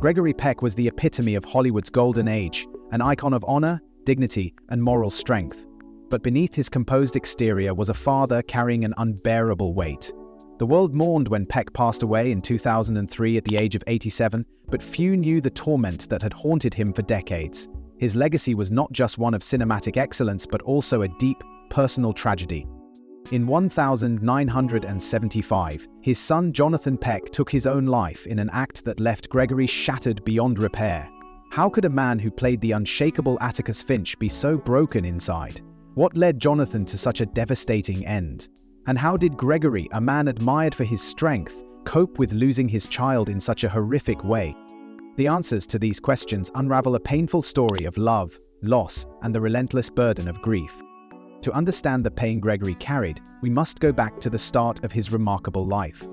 Gregory Peck was the epitome of Hollywood's golden age, an icon of honor, dignity, and moral strength. But beneath his composed exterior was a father carrying an unbearable weight. The world mourned when Peck passed away in 2003 at the age of 87, but few knew the torment that had haunted him for decades. His legacy was not just one of cinematic excellence, but also a deep, personal tragedy. In 1975, his son Jonathan Peck took his own life in an act that left Gregory shattered beyond repair. How could a man who played the unshakable Atticus Finch be so broken inside? What led Jonathan to such a devastating end? And how did Gregory, a man admired for his strength, cope with losing his child in such a horrific way? The answers to these questions unravel a painful story of love, loss, and the relentless burden of grief. To understand the pain Gregory carried, we must go back to the start of his remarkable life.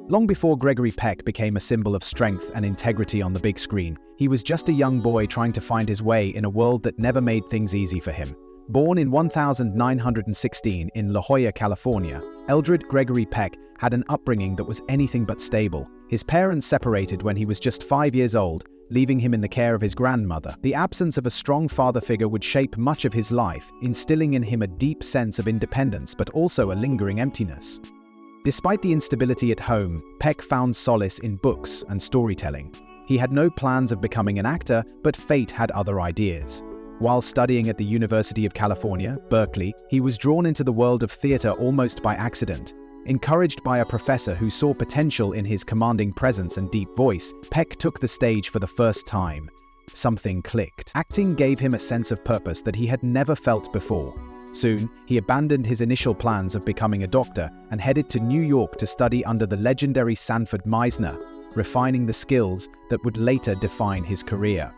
Long before Gregory Peck became a symbol of strength and integrity on the big screen, he was just a young boy trying to find his way in a world that never made things easy for him. Born in 1916 in La Jolla, California, Eldred Gregory Peck had an upbringing that was anything but stable. His parents separated when he was just 5 years old, leaving him in the care of his grandmother. The absence of a strong father figure would shape much of his life, instilling in him a deep sense of independence but also a lingering emptiness. Despite the instability at home, Peck found solace in books and storytelling. He had no plans of becoming an actor, but fate had other ideas. While studying at the University of California, Berkeley, he was drawn into the world of theater almost by accident. Encouraged by a professor who saw potential in his commanding presence and deep voice, Peck took the stage for the first time. Something clicked. Acting gave him a sense of purpose that he had never felt before. Soon, he abandoned his initial plans of becoming a doctor and headed to New York to study under the legendary Sanford Meisner, refining the skills that would later define his career.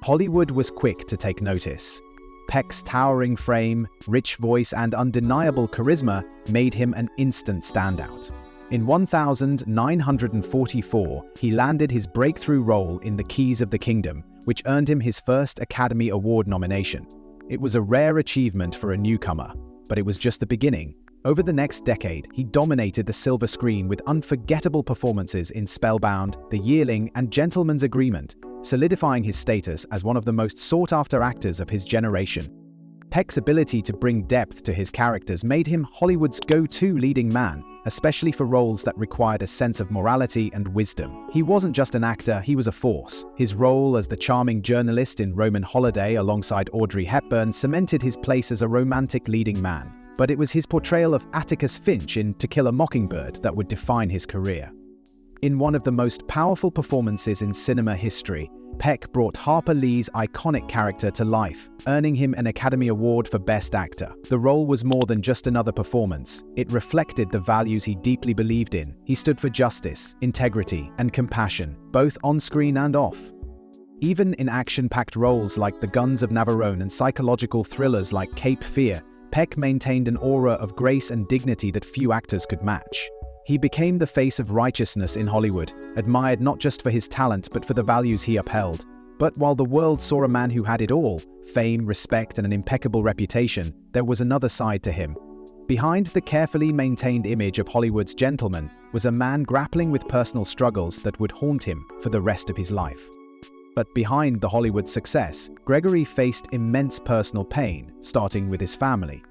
Hollywood was quick to take notice. Peck's towering frame, rich voice, and undeniable charisma made him an instant standout. In 1944, he landed his breakthrough role in The Keys of the Kingdom, which earned him his first Academy Award nomination. It was a rare achievement for a newcomer, but it was just the beginning. Over the next decade, he dominated the silver screen with unforgettable performances in Spellbound, The Yearling, and Gentleman's Agreement, solidifying his status as one of the most sought-after actors of his generation. Peck's ability to bring depth to his characters made him Hollywood's go-to leading man, especially for roles that required a sense of morality and wisdom. He wasn't just an actor, he was a force. His role as the charming journalist in Roman Holiday alongside Audrey Hepburn cemented his place as a romantic leading man. But it was his portrayal of Atticus Finch in To Kill a Mockingbird that would define his career. In one of the most powerful performances in cinema history, Peck brought Harper Lee's iconic character to life, earning him an Academy Award for Best Actor. The role was more than just another performance. It reflected the values he deeply believed in. He stood for justice, integrity, and compassion, both on-screen and off. Even in action-packed roles like The Guns of Navarone and psychological thrillers like Cape Fear, Peck maintained an aura of grace and dignity that few actors could match. He became the face of righteousness in Hollywood, admired not just for his talent but for the values he upheld. But while the world saw a man who had it all, fame, respect, and an impeccable reputation, there was another side to him. Behind the carefully maintained image of Hollywood's gentleman was a man grappling with personal struggles that would haunt him for the rest of his life. But behind the Hollywood success, Gregory faced immense personal pain, starting with his family.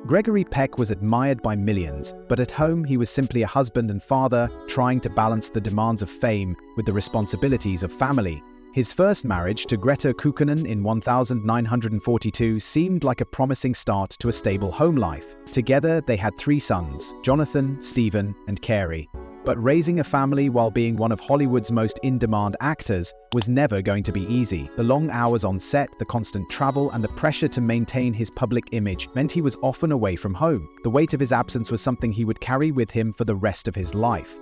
Gregory Peck was admired by millions, but at home he was simply a husband and father trying to balance the demands of fame with the responsibilities of family. His first marriage to Greta Kukkonen in 1942 seemed like a promising start to a stable home life. Together they had 3 sons, Jonathan, Stephen, and Carey. But raising a family while being one of Hollywood's most in-demand actors was never going to be easy. The long hours on set, the constant travel, and the pressure to maintain his public image meant he was often away from home. The weight of his absence was something he would carry with him for the rest of his life.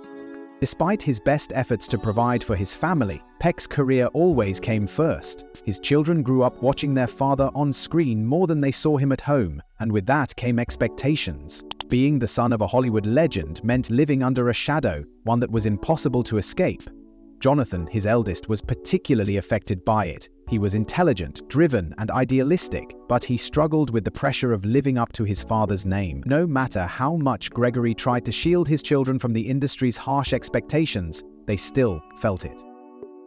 Despite his best efforts to provide for his family, Peck's career always came first. His children grew up watching their father on screen more than they saw him at home, and with that came expectations. Being the son of a Hollywood legend meant living under a shadow, one that was impossible to escape. Jonathan, his eldest, was particularly affected by it. He was intelligent, driven, and idealistic, but he struggled with the pressure of living up to his father's name. No matter how much Gregory tried to shield his children from the industry's harsh expectations, they still felt it.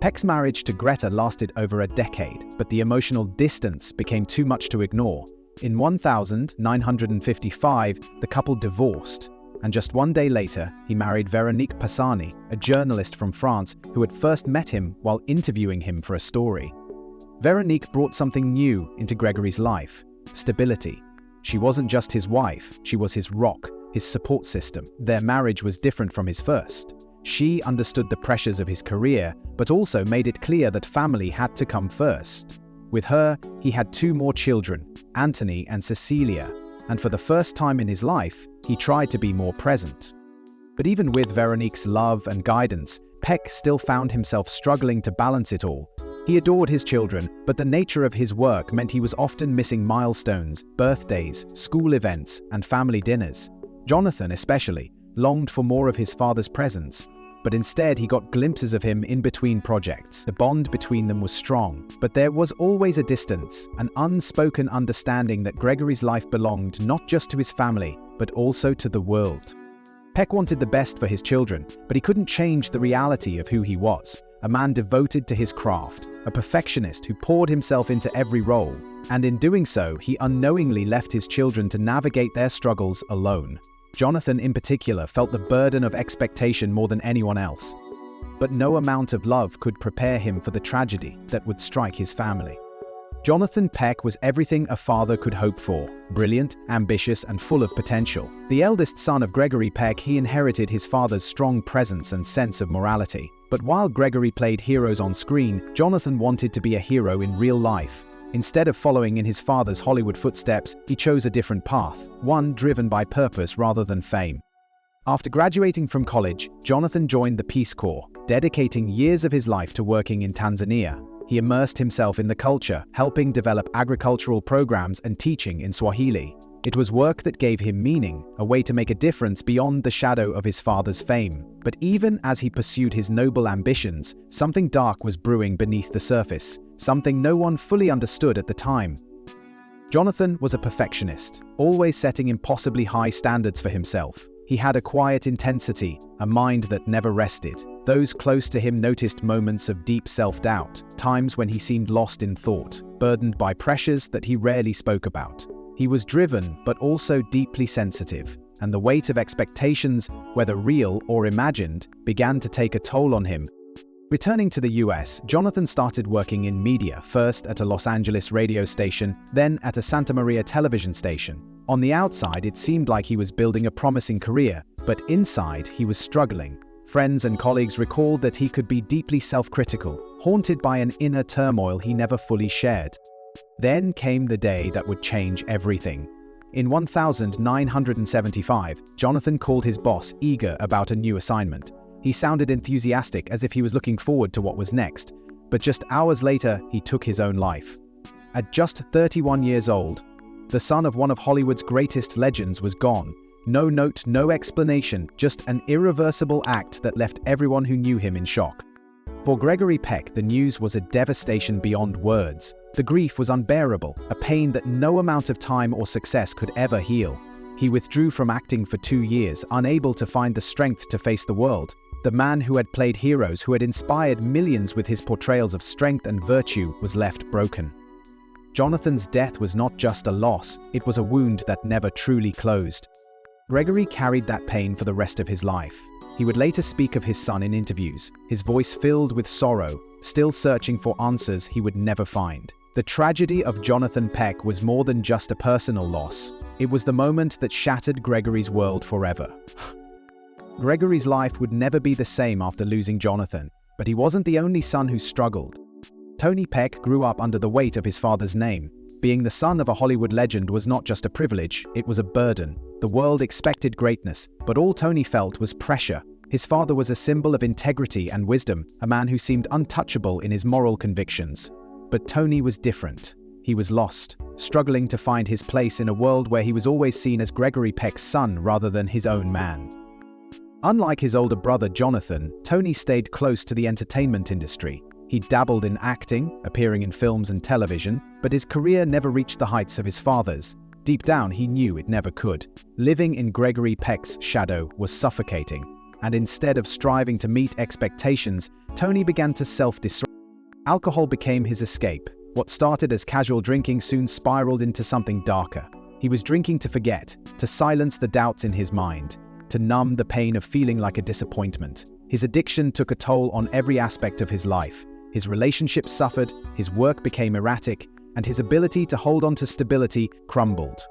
Peck's marriage to Greta lasted over a decade, but the emotional distance became too much to ignore. In 1955, the couple divorced, and just one day later, he married Véronique Pisani, a journalist from France who had first met him while interviewing him for a story. Véronique brought something new into Gregory's life: stability. She wasn't just his wife, she was his rock, his support system. Their marriage was different from his first. She understood the pressures of his career, but also made it clear that family had to come first. With her, he had 2 more children, Anthony and Cecilia, and for the first time in his life, he tried to be more present. But even with Véronique's love and guidance, Peck still found himself struggling to balance it all. He adored his children, but the nature of his work meant he was often missing milestones, birthdays, school events, and family dinners. Jonathan, especially, longed for more of his father's presence, but instead he got glimpses of him in between projects. The bond between them was strong, but there was always a distance, an unspoken understanding that Gregory's life belonged not just to his family, but also to the world. Peck wanted the best for his children, but he couldn't change the reality of who he was: a man devoted to his craft, a perfectionist who poured himself into every role, and in doing so, he unknowingly left his children to navigate their struggles alone. Jonathan, in particular, felt the burden of expectation more than anyone else. But no amount of love could prepare him for the tragedy that would strike his family. Jonathan Peck was everything a father could hope for: brilliant, ambitious, and full of potential. The eldest son of Gregory Peck, he inherited his father's strong presence and sense of morality. But while Gregory played heroes on screen, Jonathan wanted to be a hero in real life. Instead of following in his father's Hollywood footsteps, he chose a different path, one driven by purpose rather than fame. After graduating from college, Jonathan joined the Peace Corps, dedicating years of his life to working in Tanzania. He immersed himself in the culture, helping develop agricultural programs and teaching in Swahili. It was work that gave him meaning, a way to make a difference beyond the shadow of his father's fame. But even as he pursued his noble ambitions, something dark was brewing beneath the surface, something no one fully understood at the time. Jonathan was a perfectionist, always setting impossibly high standards for himself. He had a quiet intensity, a mind that never rested. Those close to him noticed moments of deep self-doubt, times when he seemed lost in thought, burdened by pressures that he rarely spoke about. He was driven, but also deeply sensitive, and the weight of expectations, whether real or imagined, began to take a toll on him. Returning to the US, Jonathan started working in media, first at a Los Angeles radio station, then at a Santa Maria television station. On the outside, it seemed like he was building a promising career, but inside, he was struggling. Friends and colleagues recalled that he could be deeply self-critical, haunted by an inner turmoil he never fully shared. Then came the day that would change everything. In 1975, Jonathan called his boss, eager about a new assignment. He sounded enthusiastic, as if he was looking forward to what was next, but just hours later, he took his own life. At just 31 years old, the son of one of Hollywood's greatest legends was gone. No note, no explanation, just an irreversible act that left everyone who knew him in shock. For Gregory Peck, the news was a devastation beyond words. The grief was unbearable, a pain that no amount of time or success could ever heal. He withdrew from acting for 2 years, unable to find the strength to face the world. The man who had played heroes, who had inspired millions with his portrayals of strength and virtue, was left broken. Jonathan's death was not just a loss, it was a wound that never truly closed. Gregory carried that pain for the rest of his life. He would later speak of his son in interviews, his voice filled with sorrow, still searching for answers he would never find. The tragedy of Jonathan Peck was more than just a personal loss. It was the moment that shattered Gregory's world forever. Gregory's life would never be the same after losing Jonathan, but he wasn't the only son who struggled. Tony Peck grew up under the weight of his father's name. Being the son of a Hollywood legend was not just a privilege, it was a burden. The world expected greatness, but all Tony felt was pressure. His father was a symbol of integrity and wisdom, a man who seemed untouchable in his moral convictions. But Tony was different. He was lost, struggling to find his place in a world where he was always seen as Gregory Peck's son rather than his own man. Unlike his older brother Jonathan, Tony stayed close to the entertainment industry. He dabbled in acting, appearing in films and television, but his career never reached the heights of his father's. Deep down, he knew it never could. Living in Gregory Peck's shadow was suffocating. and instead of striving to meet expectations, Tony began to self-destruct. Alcohol became his escape. What started as casual drinking soon spiraled into something darker. He was drinking to forget, to silence the doubts in his mind, to numb the pain of feeling like a disappointment. His addiction took a toll on every aspect of his life. His relationships suffered, his work became erratic, and his ability to hold on to stability crumbled.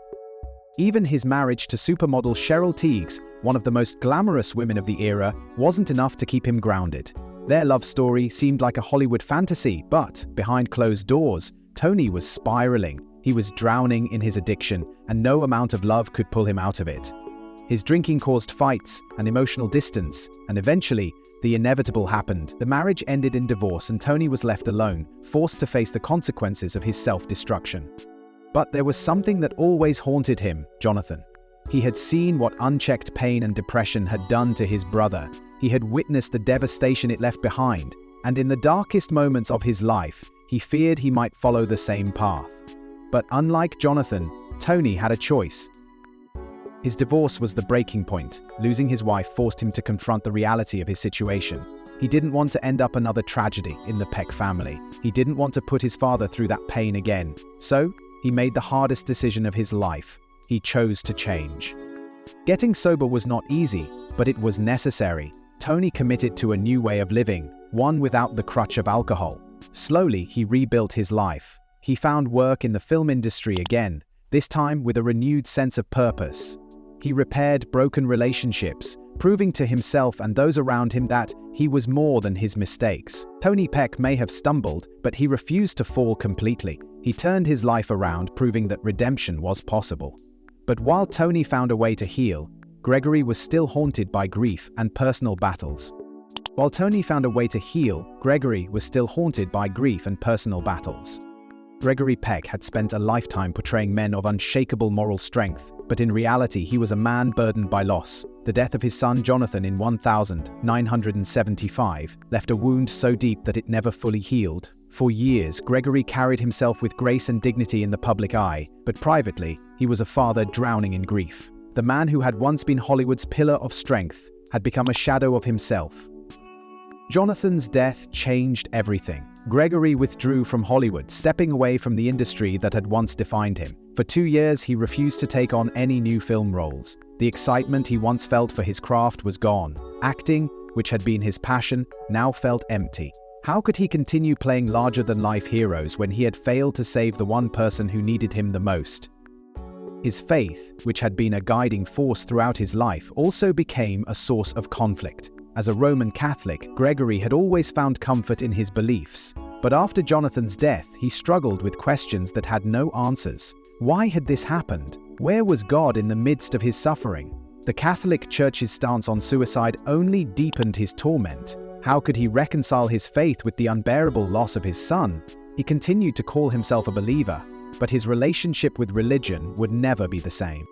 Even his marriage to supermodel Cheryl Tiegs, one of the most glamorous women of the era, wasn't enough to keep him grounded. Their love story seemed like a Hollywood fantasy, but behind closed doors, Tony was spiraling. He was drowning in his addiction, and no amount of love could pull him out of it. His drinking caused fights and emotional distance, and eventually, the inevitable happened. The marriage ended in divorce, and Tony was left alone, forced to face the consequences of his self-destruction. But there was something that always haunted him, Jonathan. He had seen what unchecked pain and depression had done to his brother. He had witnessed the devastation it left behind, and in the darkest moments of his life, he feared he might follow the same path. But unlike Jonathan, Tony had a choice. His divorce was the breaking point. Losing his wife forced him to confront the reality of his situation. He didn't want to end up another tragedy in the Peck family. He didn't want to put his father through that pain again. So, he made the hardest decision of his life. He chose to change. Getting sober was not easy, but it was necessary. Tony committed to a new way of living, one without the crutch of alcohol. Slowly, he rebuilt his life. He found work in the film industry again, this time with a renewed sense of purpose. He repaired broken relationships, proving to himself and those around him that he was more than his mistakes. Tony Peck may have stumbled, but he refused to fall completely. He turned his life around, proving that redemption was possible. But while Tony found a way to heal, Gregory was still haunted by grief and personal battles. Gregory Peck had spent a lifetime portraying men of unshakable moral strength, but in reality he was a man burdened by loss. The death of his son Jonathan in 1975 left a wound so deep that it never fully healed. For years, Gregory carried himself with grace and dignity in the public eye, but privately, he was a father drowning in grief. The man who had once been Hollywood's pillar of strength had become a shadow of himself. Jonathan's death changed everything. Gregory withdrew from Hollywood, stepping away from the industry that had once defined him. For 2 years, he refused to take on any new film roles. The excitement he once felt for his craft was gone. Acting, which had been his passion, now felt empty. How could he continue playing larger-than-life heroes when he had failed to save the one person who needed him the most? His faith, which had been a guiding force throughout his life, also became a source of conflict. As a Roman Catholic, Gregory had always found comfort in his beliefs. But after Jonathan's death, he struggled with questions that had no answers. Why had this happened? Where was God in the midst of his suffering? The Catholic Church's stance on suicide only deepened his torment. How could he reconcile his faith with the unbearable loss of his son? He continued to call himself a believer, but his relationship with religion would never be the same.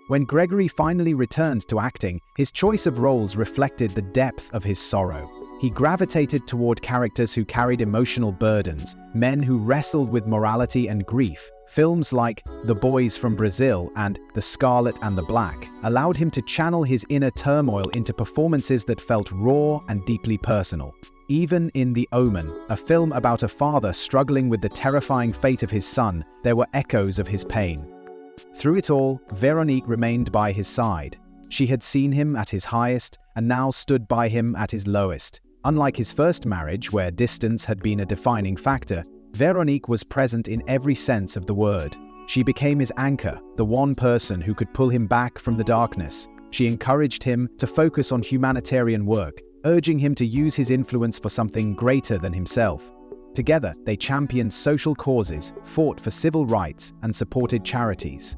When Gregory finally returned to acting, his choice of roles reflected the depth of his sorrow. He gravitated toward characters who carried emotional burdens, men who wrestled with morality and grief. Films like The Boys from Brazil and The Scarlet and the Black allowed him to channel his inner turmoil into performances that felt raw and deeply personal. Even in The Omen, a film about a father struggling with the terrifying fate of his son, there were echoes of his pain. Through it all, Veronique remained by his side. She had seen him at his highest and now stood by him at his lowest. Unlike his first marriage, where distance had been a defining factor, Veronique was present in every sense of the word. She became his anchor, the one person who could pull him back from the darkness. She encouraged him to focus on humanitarian work, urging him to use his influence for something greater than himself. Together, they championed social causes, fought for civil rights, and supported charities.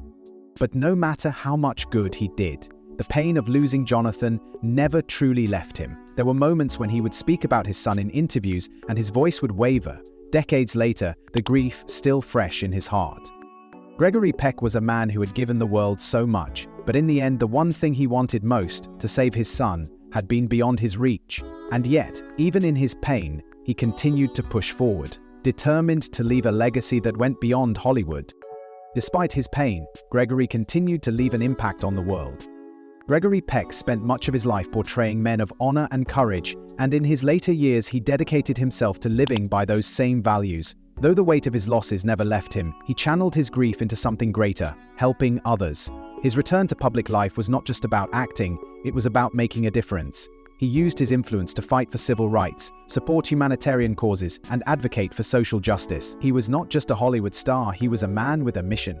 But no matter how much good he did, the pain of losing Jonathan never truly left him. There were moments when he would speak about his son in interviews and his voice would waver. Decades later, the grief still fresh in his heart. Gregory Peck was a man who had given the world so much, but in the end, the one thing he wanted most, to save his son, had been beyond his reach. And yet, even in his pain, he continued to push forward, determined to leave a legacy that went beyond Hollywood. Despite his pain, Gregory continued to leave an impact on the world. Gregory Peck spent much of his life portraying men of honor and courage, and in his later years he dedicated himself to living by those same values. Though the weight of his losses never left him, he channeled his grief into something greater, helping others. His return to public life was not just about acting, it was about making a difference. He used his influence to fight for civil rights, support humanitarian causes, and advocate for social justice. He was not just a Hollywood star, he was a man with a mission.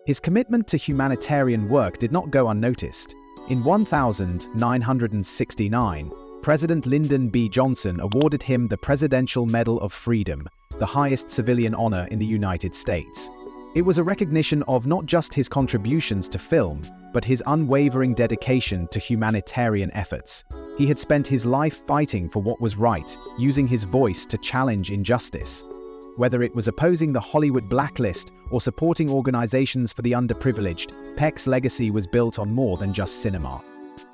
His commitment to humanitarian work did not go unnoticed. In 1969, President Lyndon B. Johnson awarded him the Presidential Medal of Freedom, the highest civilian honor in the United States. It was a recognition of not just his contributions to film, but his unwavering dedication to humanitarian efforts. He had spent his life fighting for what was right, using his voice to challenge injustice. Whether it was opposing the Hollywood blacklist or supporting organizations for the underprivileged, Peck's legacy was built on more than just cinema.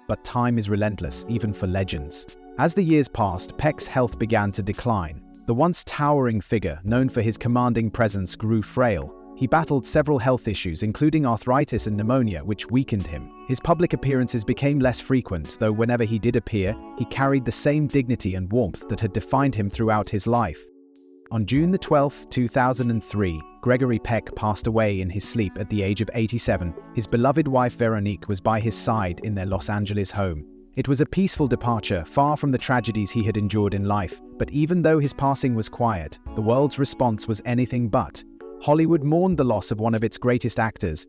But time is relentless, even for legends. As the years passed, Peck's health began to decline. The once towering figure, known for his commanding presence, grew frail. He battled several health issues, including arthritis and pneumonia, which weakened him. His public appearances became less frequent, though whenever he did appear, he carried the same dignity and warmth that had defined him throughout his life. On June 12, 2003, Gregory Peck passed away in his sleep at the age of 87. His beloved wife Veronique was by his side in their Los Angeles home. It was a peaceful departure, far from the tragedies he had endured in life. But even though his passing was quiet, the world's response was anything but. Hollywood mourned the loss of one of its greatest actors.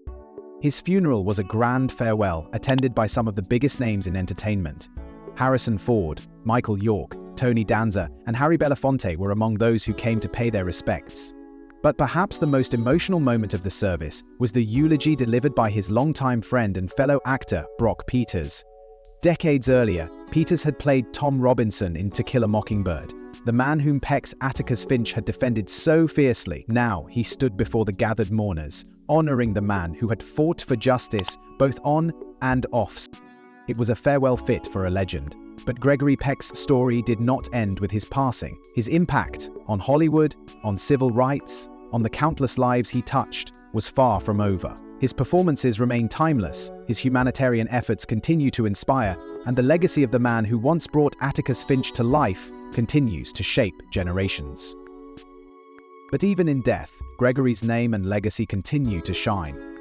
His funeral was a grand farewell, attended by some of the biggest names in entertainment. Harrison Ford, Michael York, Tony Danza, and Harry Belafonte were among those who came to pay their respects. But perhaps the most emotional moment of the service was the eulogy delivered by his longtime friend and fellow actor, Brock Peters. Decades earlier, Peters had played Tom Robinson in To Kill a Mockingbird, the man whom Peck's Atticus Finch had defended so fiercely. Now he stood before the gathered mourners, honoring the man who had fought for justice both on and off. It was a farewell fit for a legend. But Gregory Peck's story did not end with his passing. His impact on Hollywood, on civil rights, on the countless lives he touched, was far from over. His performances remain timeless, his humanitarian efforts continue to inspire, and the legacy of the man who once brought Atticus Finch to life continues to shape generations. But even in death, Gregory's name and legacy continue to shine.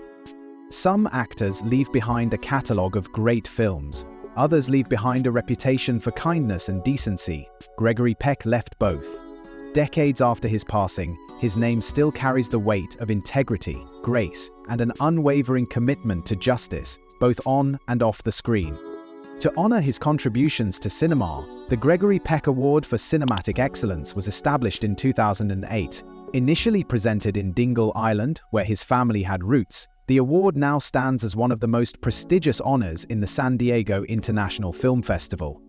Some actors leave behind a catalogue of great films. Others leave behind a reputation for kindness and decency. Gregory Peck left both. Decades after his passing, his name still carries the weight of integrity, grace, and an unwavering commitment to justice, both on and off the screen. To honor his contributions to cinema, the Gregory Peck Award for Cinematic Excellence was established in 2008. Initially presented in Dingle Island, where his family had roots, the award now stands as one of the most prestigious honors in the San Diego International Film Festival.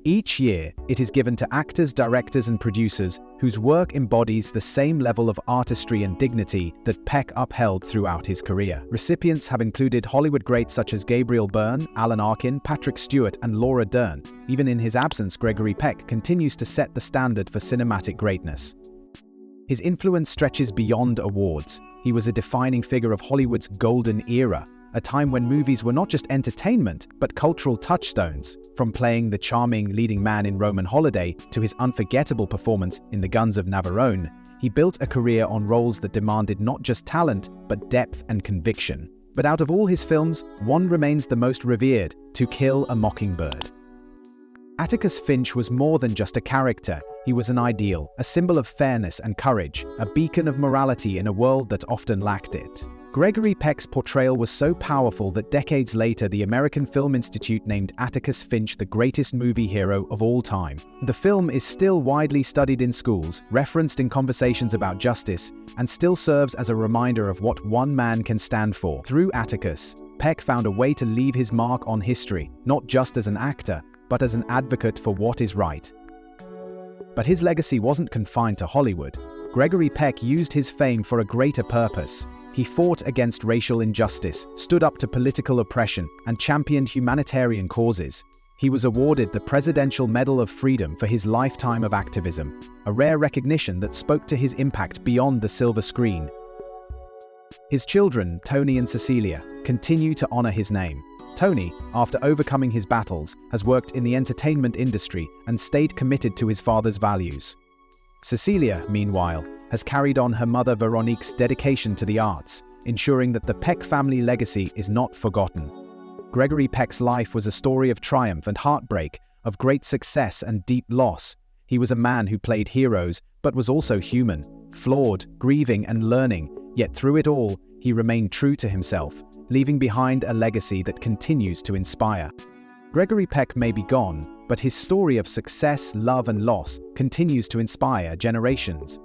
Each year, it is given to actors, directors, and producers whose work embodies the same level of artistry and dignity that Peck upheld throughout his career. Recipients have included Hollywood greats such as Gabriel Byrne, Alan Arkin, Patrick Stewart, and Laura Dern. Even in his absence, Gregory Peck continues to set the standard for cinematic greatness. His influence stretches beyond awards. He was a defining figure of Hollywood's golden era, a time when movies were not just entertainment, but cultural touchstones. From playing the charming leading man in Roman Holiday to his unforgettable performance in The Guns of Navarone, he built a career on roles that demanded not just talent, but depth and conviction. But out of all his films, one remains the most revered: To Kill a Mockingbird. Atticus Finch was more than just a character. He was an ideal, a symbol of fairness and courage, a beacon of morality in a world that often lacked it. Gregory Peck's portrayal was so powerful that decades later the American Film Institute named Atticus Finch the greatest movie hero of all time. The film is still widely studied in schools, referenced in conversations about justice, and still serves as a reminder of what one man can stand for. Through Atticus, Peck found a way to leave his mark on history, not just as an actor, but as an advocate for what is right. But his legacy wasn't confined to Hollywood. Gregory Peck used his fame for a greater purpose. He fought against racial injustice, stood up to political oppression, and championed humanitarian causes. He was awarded the Presidential Medal of Freedom for his lifetime of activism, a rare recognition that spoke to his impact beyond the silver screen. His children, Tony and Cecilia, continue to honor his name. Tony, after overcoming his battles, has worked in the entertainment industry and stayed committed to his father's values. Cecilia, meanwhile, has carried on her mother Veronique's dedication to the arts, ensuring that the Peck family legacy is not forgotten. Gregory Peck's life was a story of triumph and heartbreak, of great success and deep loss. He was a man who played heroes, but was also human, flawed, grieving and learning, yet through it all, he remained true to himself, leaving behind a legacy that continues to inspire. Gregory Peck may be gone, but his story of success, love and loss continues to inspire generations.